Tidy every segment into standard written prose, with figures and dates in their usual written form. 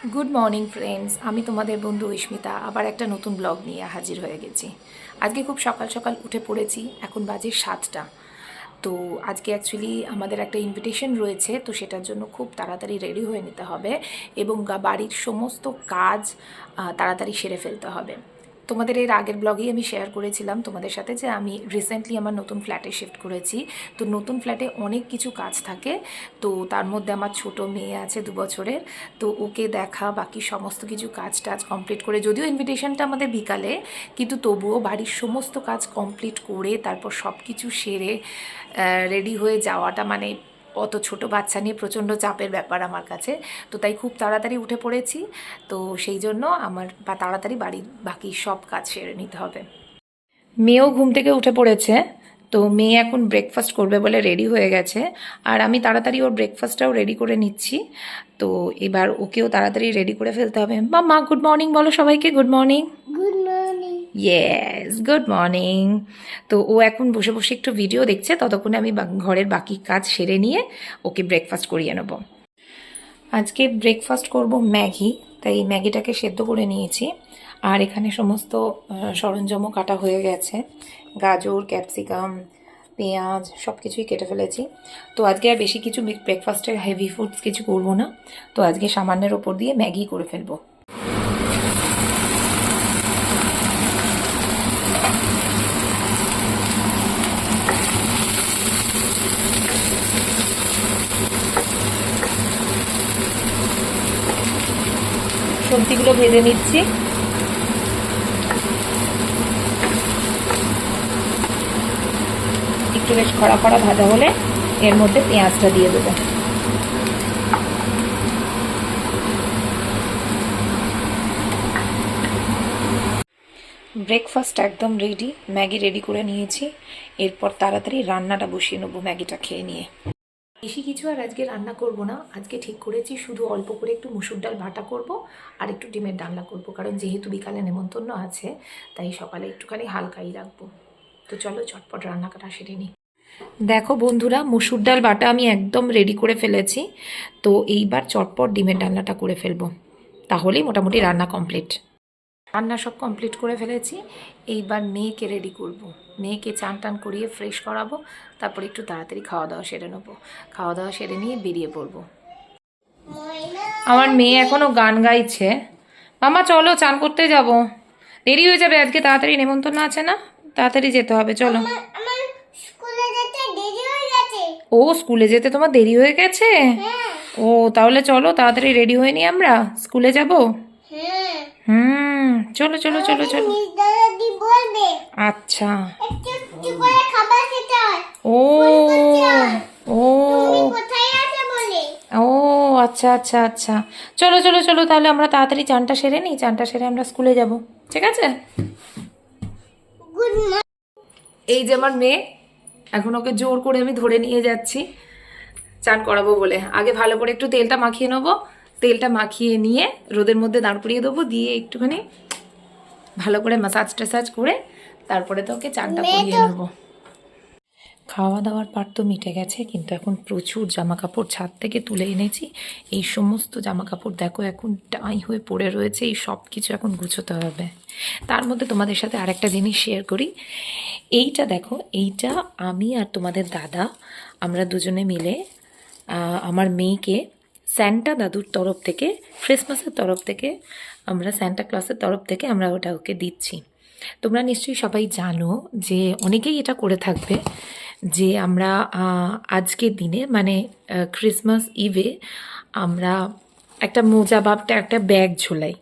Good morning friends, আমি তোমাদের বন্ধু ইস্মিতা আবার একটা নতুন ব্লগ নিয়ে হাজির হয়ে গেছি। আজকে খুব সকাল সকাল উঠে পড়েছি, এখন বাজে 7টা। তো আজকে অ্যাকচুয়ালি আমাদের একটা ইনভিটেশন রয়েছে, তো সেটার জন্য খুব তাড়াতাড়ি রেডি হয়ে নিতে হবে এবং বাড়ির সমস্ত কাজ তাড়াতাড়ি সেরে ফেলতে হবে। তোমাদের এর আগের ব্লগেই আমি শেয়ার করেছিলাম তোমাদের সাথে যে আমি রিসেন্টলি আমার নতুন ফ্ল্যাটে শিফট করেছি। তো নতুন ফ্ল্যাটে অনেক কিছু কাজ থাকে, তো তার মধ্যে আমার ছোট মেয়ে আছে 2 বছরের। তো ওকে দেখা, বাকি সমস্ত কিছু কাজ টাজ কমপ্লিট করে, যদিও ইনভিটেশনটা আমাদের বিকালে, কিন্তু তবুও বাড়ির সমস্ত কাজ কমপ্লিট করে তারপর সব কিছু সেরে রেডি হয়ে যাওয়াটা মানে অত ছোট বাচ্চা নিয়ে প্রচণ্ড চাপের ব্যাপার আমার কাছে। তো তাই খুব তাড়াতাড়ি উঠে পড়েছি। তো সেই জন্য আমার তাড়াতাড়ি বাড়ির বাকি সব কাজ সেরে নিতে হবে। মেয়েও ঘুম থেকে উঠে পড়েছে, তো মেয়ে এখন ব্রেকফাস্ট করবে বলে রেডি হয়ে গেছে। আর আমি তাড়াতাড়ি ওর ব্রেকফাস্টটাও রেডি করে নিচ্ছি। তো এবার ওকেও তাড়াতাড়ি রেডি করে ফেলতে হবে। মা গুড মর্নিং বলো সবাইকে, good morning. Good morning. Yes, good morning. তো ও এখন বসে বসে একটু ভিডিও দেখছে, ততক্ষণে আমি ঘরের বাকি কাজ সেরে নিয়ে ওকে ব্রেকফাস্ট করিয়ে নেব। আজকে ব্রেকফাস্ট করব ম্যাগি, তাই ম্যাগিটাকে সেদ্ধ করে নিয়েছি। আর এখানে সমস্ত সরঞ্জামও কাটা হয়ে গেছে, গাজর, ক্যাপসিকাম, পেঁয়াজ সব কিছুই কেটে ফেলেছি। তো আজকে আর বেশি কিছু ব্রেকফাস্টের হেভি ফুডস কিছু করব না, তো আজকে সামান্যের ওপর দিয়ে ম্যাগি করে ফেলবো। সবজিগুলো ভেজে নিচ্ছি। একটু বেশ খড়া খড়া ভাজা হলে এর মধ্যে পেঁয়াজটা দিয়ে দেবো। ব্রেকফাস্ট একদম রেডি, ম্যাগি রেডি করে নিয়েছি। এরপর তাড়াতাড়ি রান্নাটা বসিয়ে নেবো ম্যাগিটা খেয়ে নিয়ে। বেশি কিছু আর আজকে রান্না করব না, আজকে ঠিক করেছি শুধু অল্প করে একটু মুসুর ডাল বাটা করব আর একটু ডিমের ডালনা করব, কারণ যেহেতু বিকালে নেমন্তন্ন আছে তাই সকালে একটুখানি হালকাই রাখবো। তো চলো চটপট রান্নাটা সেরে নিই। দেখো বন্ধুরা, মুসুর ডাল বাটা আমি একদম রেডি করে ফেলেছি। তো এইবার চটপট ডিমের ডালনাটা করে ফেলবো, তাহলেই মোটামুটি রান্না কমপ্লিট। রান্না সব কমপ্লিট করে ফেলেছি। এইবার মেয়েকে রেডি করব, মেয়েকে চান টান করিয়ে ফ্রেশ করাবো, তারপর একটু তাড়াতাড়ি খাওয়া দাওয়া সেরে নেবো। খাওয়া দাওয়া সেরে নিয়ে বেরিয়ে পড়বো। আমার মেয়ে এখনো গান গাইছে। মামা চলো চান করতে যাব, দেরি হয়ে যাবে, আজকে তাড়াতাড়ি নেমন্তন্ন আছে না, তাড়াতাড়ি যেতে হবে, চলো। আমার স্কুলে যেতে দেরি হয়ে গেছে। ও স্কুলে যেতে তোমার দেরি হয়ে গেছে? হ্যাঁ। ও তাহলে চলো তাড়াতাড়ি রেডি হয়ে নি, আমরা স্কুলে যাব। হ্যাঁ। চলো চলো চলো চলো। মিস দাদি বলবে আচ্ছা। একটু একটু করে খাবার খেতে হয়। ও ও তুমি কোথায় আছে বলে। ও আচ্ছা আচ্ছা আচ্ছা, চলো চলো চলো, তাহলে আমরা তাড়াতাড়ি চানটা সেরে নিই, চানটা সেরে আমরা স্কুলে যাব, ঠিক আছে? Good morning. এই যে আমার মেয়ে, এখন ওকে জোর করে আমি ধরে নিয়ে যাচ্ছি চান করাবো বলে। আগে ভালো করে একটু তেলটা মাখিয়ে নেবো, তেলটা মাখিয়ে নিয়ে রোদের মধ্যে দাঁড় করিয়ে দেবো, দিয়ে একটুখানি ভালো করে মাসাজ টাসাজ করে তারপরে তো ওকে চানটা করিয়ে নেবো। খাওয়া দাওয়ার পার তো মিটে গেছে, কিন্তু এখন প্রচুর জামা কাপড় ছাদ থেকে তুলে এনেছি। এই সমস্ত জামা কাপড় দেখো এখন টাই হয়ে পড়ে রয়েছে, এই সব কিছু এখন গুছোতে হবে। তার মধ্যে তোমাদের সাথে আরেকটা জিনিস শেয়ার করি। এইটা দেখো, এইটা আমি আর তোমাদের দাদা আমরা দুজনে মিলে আমার মেয়েকে স্যান্টা দাদুর তরফ থেকে, ক্রিসমাসের তরফ থেকে, আমরা স্যান্টা ক্লসের তরফ থেকে আমরা ওটা ওকে দিচ্ছি। তোমরা নিশ্চয়ই সবাই জানো যে অনেকেই এটা করে থাকবে, যে আমরা আজকের দিনে মানে ক্রিসমাস ইভে আমরা একটা মোজা বা একটা ব্যাগ ঝোলাই।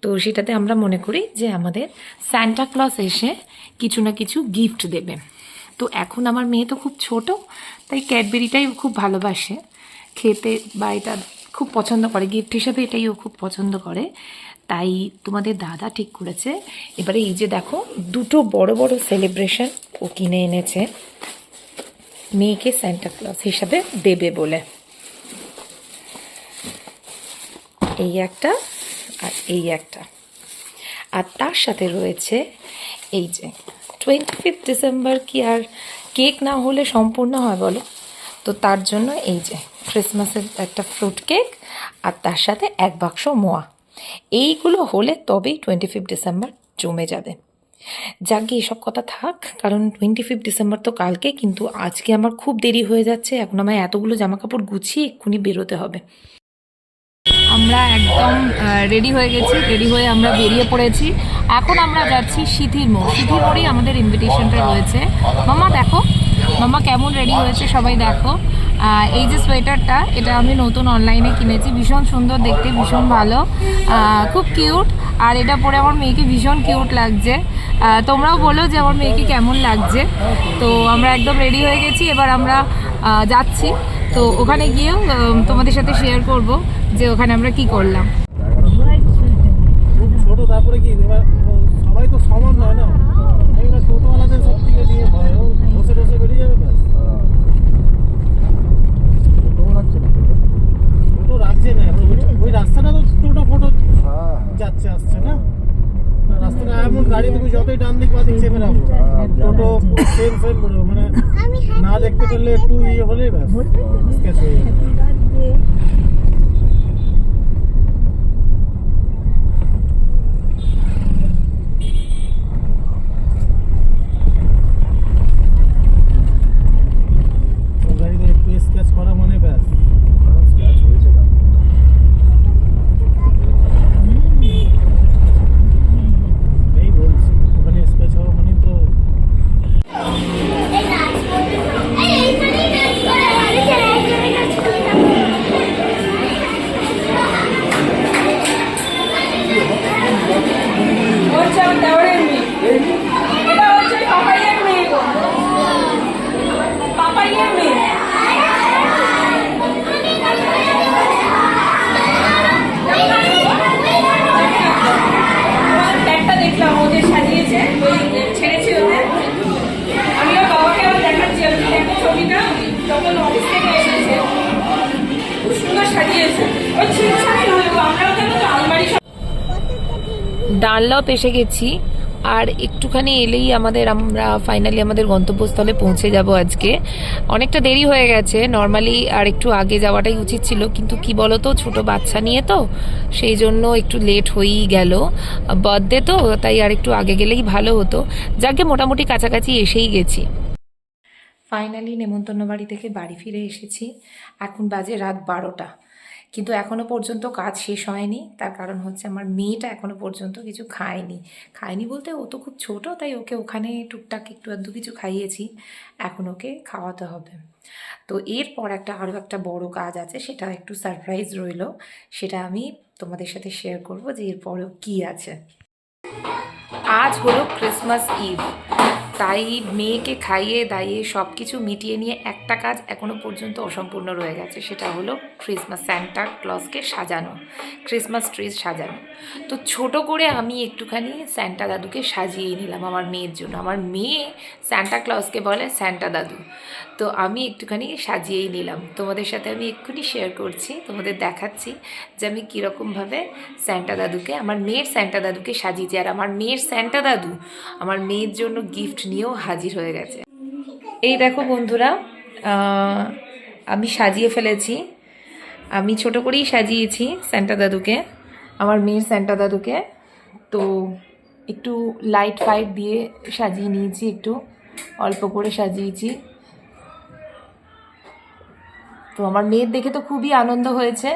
তো সেটাতে আমরা মনে করি যে আমাদের স্যান্টা ক্লস এসে কিছু না কিছু গিফট দেবে। তো এখন আমার মেয়ে তো খুব ছোট, তাই ক্যাডবেরিটাই ও খুব ভালোবাসে খেতে, বা এটা খুব পছন্দ করে, গিফট হিসেবে এটাই ও খুব পছন্দ করে। তাই তোমাদের দাদা ঠিক করেছে এবারে এই যে দেখো দুটো বড় বড় সেলিব্রেশন ও কিনে এনেছে মেয়েকে স্যান্টা ক্লজ হিসাবে দেবে বলে। এই একটা আর এই একটা, আর তার সাথে রয়েছে এই যে 25 ডিসেম্বর কি আর কেক না হলে সম্পূর্ণ হয় বলো? তো তার জন্য এই যে ক্রিসমাসের একটা ফ্রুট কেক, আর তার সাথে 1 বাক্স মোয়া। এইগুলো হলে তবেই 25 ডিসেম্বর জমে যাবে। যাকে এসব কথা থাক, কারণ 25 ডিসেম্বর তো কালকে, কিন্তু আজকে আমার খুব দেরি হয়ে যাচ্ছে। এখন আমার এতগুলো জামাকাপড় গুছিয়ে এক্ষুনি বেরোতে হবে। আমরা একদম রেডি হয়ে গেছি, রেডি হয়ে আমরা বেরিয়ে পড়েছি। এখন আমরা যাচ্ছি সিথির মোড়। সিথির মোড়েই আমাদের ইনভিটেশনটা রয়েছে। মামা দেখো, মামা কেমন রেডি হয়েছে সবাই দেখো। এই যে সোয়েটারটা, এটা আমি নতুন অনলাইনে কিনেছি, ভীষণ সুন্দর দেখতে, ভীষণ ভালো, খুব কিউট। আর এটা পরে আমার মেয়েকে ভীষণ কিউট লাগছে। তোমরাও বলো যে আমার মেয়েকে কেমন লাগছে। তো আমরা একদম রেডি হয়ে গেছি, এবার আমরা যাচ্ছি। তো ওখানে গিয়েও তোমাদের সাথে শেয়ার করব যে ওখানে আমরা কি করলাম। খুব ছোট, তারপরে কি এবার সবাই তো সমান নয় না, এগুলো ছোটওয়ালাদের সব থেকে নিয়ে ভয়, ও বসে বসে বেরিয়ে যাবে। ব্যাস ছোটো রাখছে না, ওই রাস্তাটা তো ছোটো ফটো যাচ্ছে আসছে না, রাস্তাটা এমন গাড়ি তুমি যতই ডান দিক বা দিক চেপে রাখো, টোটো সেম সেম করবে, মানে না দেখতে পেলে একটু ইয়ে হলেই ব্যাস স্কেচ হয়ে যাবে। গাড়িতে একটু স্কেচ করা মানে ব্যাস স্কেচ হয়েছে। এই বলছি ওখানে স্কেচ হওয়া মানে তো ডানলপ এসে গেছি, আর একটুখানি এলেই আমরা ফাইনালি আমাদের গন্তব্যস্থলে পৌঁছে যাব। আজকে অনেকটা দেরি হয়ে গেছে, নর্মালি আর একটু আগে যাওয়াটাই উচিত ছিল, কিন্তু কি বলো তো, ছোট বাচ্চা নিয়ে তো সেই জন্য একটু লেট হয়েই গেল। বার্থডে তো, তাই আর একটু আগে গেলেই ভালো হতো। যাকে মোটামুটি কাছাকাছি এসেই গেছি। ফাইনালি নেমন্তন্ন বাড়ি থেকে বাড়ি ফিরে এসেছি। এখন বাজে রাত 12টা, কিন্তু এখনও পর্যন্ত কাজ শেষ হয়নি। তার কারণ হচ্ছে আমার মেয়েটা এখনও পর্যন্ত কিছু খায়নি বলতে, ও তো খুব ছোট, তাই ওকে ওখানে টুকটাক একটু আধটু কিছু খাইয়েছি, এখন ওকে খাওয়াতে হবে। তো এরপর আরও একটা বড় কাজ আছে, সেটা একটু সারপ্রাইজ রইল, সেটা আমি তোমাদের সাথে শেয়ার করব যে এরপরেও কী আছে। আজ হলো ক্রিসমাস ইভ, তাই মেয়েকে খাইয়ে দাইয়ে সব কিছু মিটিয়ে নিয়ে একটা কাজ এখনও পর্যন্ত অসম্পূর্ণ রয়ে গেছে, সেটা হলো ক্রিসমাস স্যান্টা ক্লজকে সাজানো, ক্রিসমাস ট্রি সাজানো। তো ছোট করে আমি একটুখানি স্যান্টা দাদুকে সাজিয়ে নিলাম আমার মেয়ের জন্য। আমার মেয়ে স্যান্টা ক্লজকে বলে স্যান্টা দাদু, তো আমি একটুখানি সাজিয়েই নিলাম। তোমাদের সাথে আমি এক্ষুনি শেয়ার করছি, তোমাদের দেখাচ্ছি যে আমি কীরকমভাবে স্যান্টা দাদুকে, আমার মেয়ের স্যান্টা দাদুকে সাজিয়েছি। আর আমার মেয়ের স্যান্টা দাদু আমার মেয়ের জন্য গিফট নিয়েও হাজির হয়ে গেছে। এই দেখো বন্ধুরা, আমি সাজিয়ে ফেলেছি, আমি ছোট করেই সাজিয়েছি স্যান্টা দাদুকে, আমার মেয়ের স্যান্টা দাদুকে। তো একটু লাইট ফাইট দিয়ে সাজিয়ে নিয়েছি, একটু অল্প করে সাজিয়েছি। তো আমার মেয়ের দেখে তো খুবই আনন্দ হয়েছে।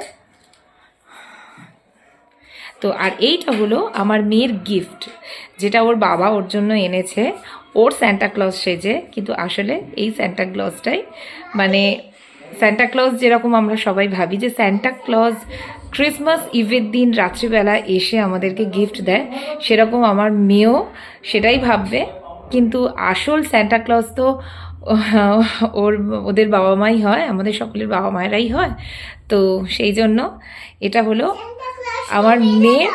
তো আর এইটা হলো আমার মেয়ের গিফট, যেটা ওর বাবা ওর জন্য এনেছে, ওর স্যান্টা ক্লজ সেজে। কিন্তু আসলে এই স্যান্টা ক্লজটাই, মানে স্যান্টা ক্লজ যেরকম আমরা সবাই ভাবি যে স্যান্টা ক্লজ ক্রিসমাস ইভের দিন রাত্রিবেলা এসে আমাদেরকে গিফট দেয়, সেরকম আমার মেয়েও সেটাই ভাববে। কিন্তু আসল স্যান্টা ক্লজ তো ওদের বাবা মাই হয়, আমাদের সকলের বাবা মায়েরাই হয়। তো সেই জন্য এটা হলো আমার মেয়ের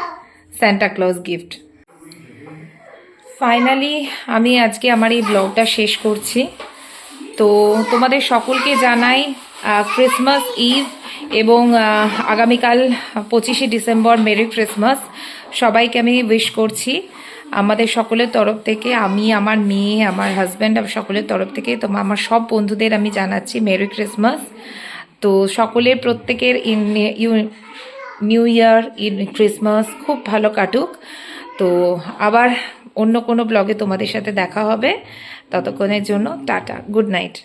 স্যান্টা ক্লজ গিফট। ফাইনালি আমি আজকে আমার এই ব্লগটা শেষ করছি। তো তোমাদের সকলকে জানাই ক্রিসমাস ইভ এবং আগামীকাল 25শে ডিসেম্বর মেরি ক্রিসমাস। সবাইকে আমি উইশ করছি আমাদের সকলের তরফ থেকে, আমি, আমার মেয়ে, আমার হাজব্যান্ড, সকলের তরফ থেকে। তো আমার সব বন্ধুদের আমি জানাচ্ছি মেরি ক্রিসমাস। তো তো সকলের প্রত্যেকের নিউ ইয়ার ক্রিসমাস খুব ভালো কাটুক। তো আবার অন্য কোনো ব্লগে তোমাদের সাথে দেখা হবে, ততক্ষণের জন্য টাটা, গুড নাইট।